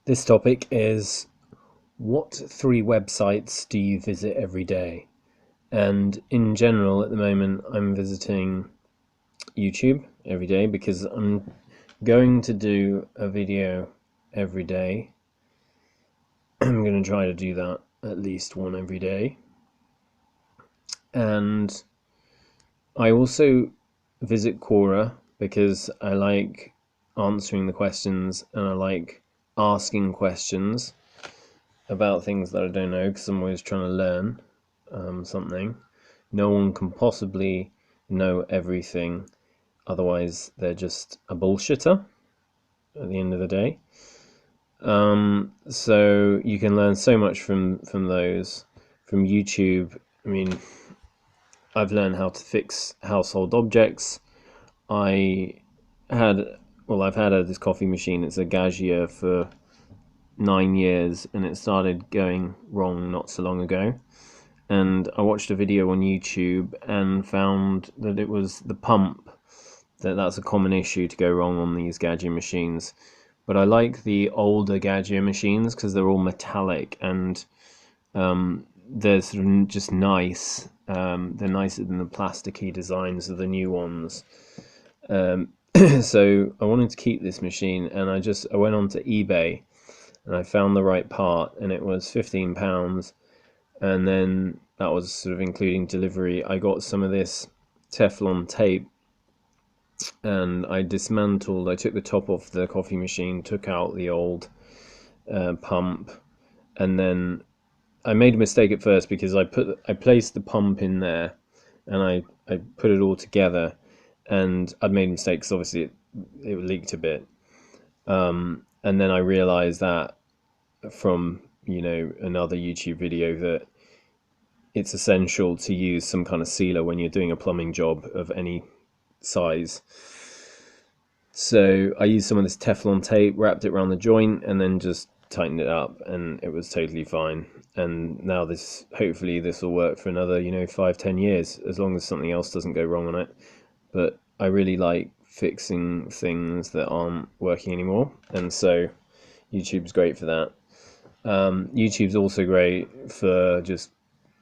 This topic is, what three websites do you visit every day? And in general, at the moment, I'm visiting YouTube every day because I'm going to do a video every day. I'm going to try to do that at least one every day. And I also visit Quora because I like answering the questions and I like asking questions about things that I don't know because I'm always trying to learn something. No one can possibly know everything, otherwise they're just a bullshitter at the end of the day. So you can learn so much from those. From YouTube, I mean, I've learned how to fix household objects. I had, I've had this coffee machine. It's a Gaggia for 9 years, and it started going wrong not so long ago. And I watched a video on YouTube and found that it was the pump, that's a common issue to go wrong on these Gaggia machines. But I like the older Gaggia machines because they're all metallic and they're sort of just nice. They're nicer than the plasticky designs of the new ones. So I wanted to keep this machine, and I went on to eBay and I found the right part, and it was £15. And then that was sort of including delivery. I got some of this Teflon tape and I took the top off the coffee machine, took out the old pump, and then I made a mistake at first because I placed the pump in there and I put it all together, and I'd made mistakes. Obviously, it leaked a bit, and then I realized that from another YouTube video that it's essential to use some kind of sealer when you're doing a plumbing job of any size. So I used some of this Teflon tape, wrapped it around the joint, and then just tightened it up, and it was totally fine. And now hopefully this will work for another, 5, 10 years, as long as something else doesn't go wrong on it. But I really like fixing things that aren't working anymore, and so YouTube's great for that. YouTube's also great for just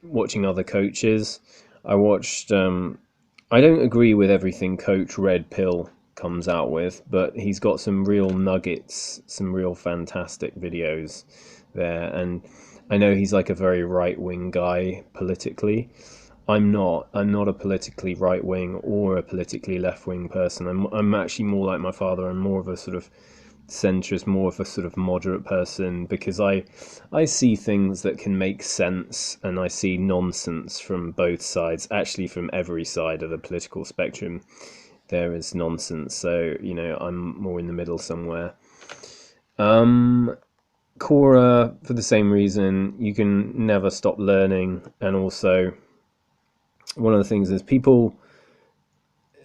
watching other coaches. I watched. I don't agree with everything Coach Red Pill comes out with, but he's got some real nuggets, some real fantastic videos there. And I know he's like a very right wing guy politically. I'm not. I'm not a politically right wing or a politically left wing person. I'm actually more like my father. I'm more of a sort of centrist, more of a sort of moderate person, because I see things that can make sense, and I see nonsense from both sides. Actually, from every side of the political spectrum, there is nonsense. So I'm more in the middle somewhere. Quora, for the same reason, you can never stop learning, and also one of the things is people.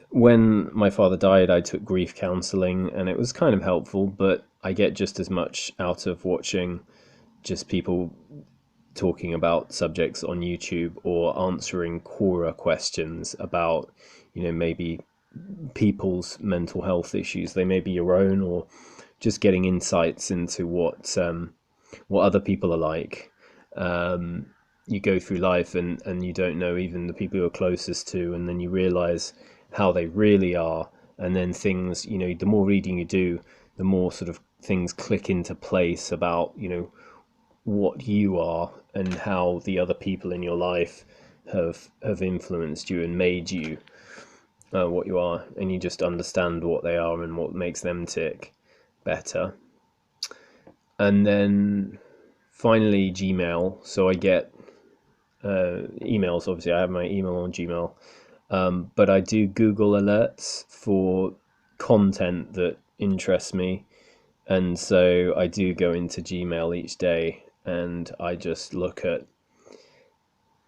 When my father died, I took grief counseling, and it was kind of helpful, but I get just as much out of watching just people talking about subjects on YouTube or answering Quora questions about, maybe people's mental health issues. They may be your own, or just getting insights into what other people are like. You go through life, and you don't know even the people you're closest to, and then you realize how they really are. And then things, the more reading you do, the more sort of things click into place about, what you are and how the other people in your life have influenced you and made you what you are, and you just understand what they are and what makes them tick better. And then finally, Gmail. So I get emails. Obviously, I have my email on Gmail, but I do Google alerts for content that interests me, and so I do go into Gmail each day and I just look at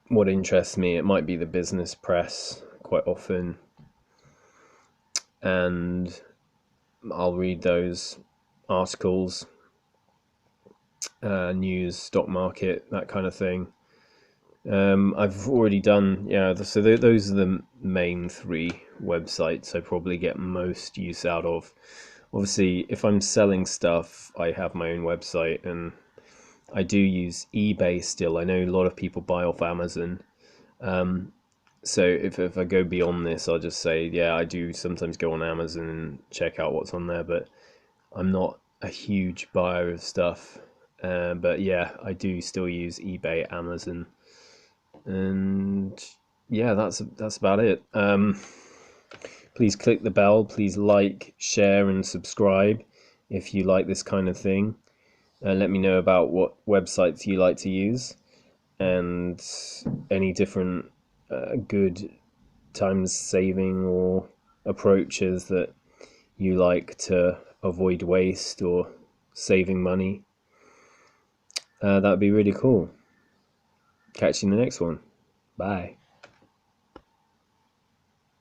what interests me. It might be the business press quite often, and I'll read those articles, news, stock market, that kind of thing. I've already done, yeah, so those are the main three websites I probably get most use out of. Obviously, if I'm selling stuff, I have my own website, and I do use eBay still. I know a lot of people buy off Amazon. So if I go beyond this, I'll just say, yeah, I do sometimes go on Amazon and check out what's on there, but I'm not a huge buyer of stuff. But yeah, I do still use eBay, Amazon, and yeah, that's about it. Please click the bell. Please like, share, and subscribe if you like this kind of thing. Let me know about what websites you like to use and any different good time saving or approaches that you like to avoid waste or saving money. That would be really cool. Catch you in the next one. Bye.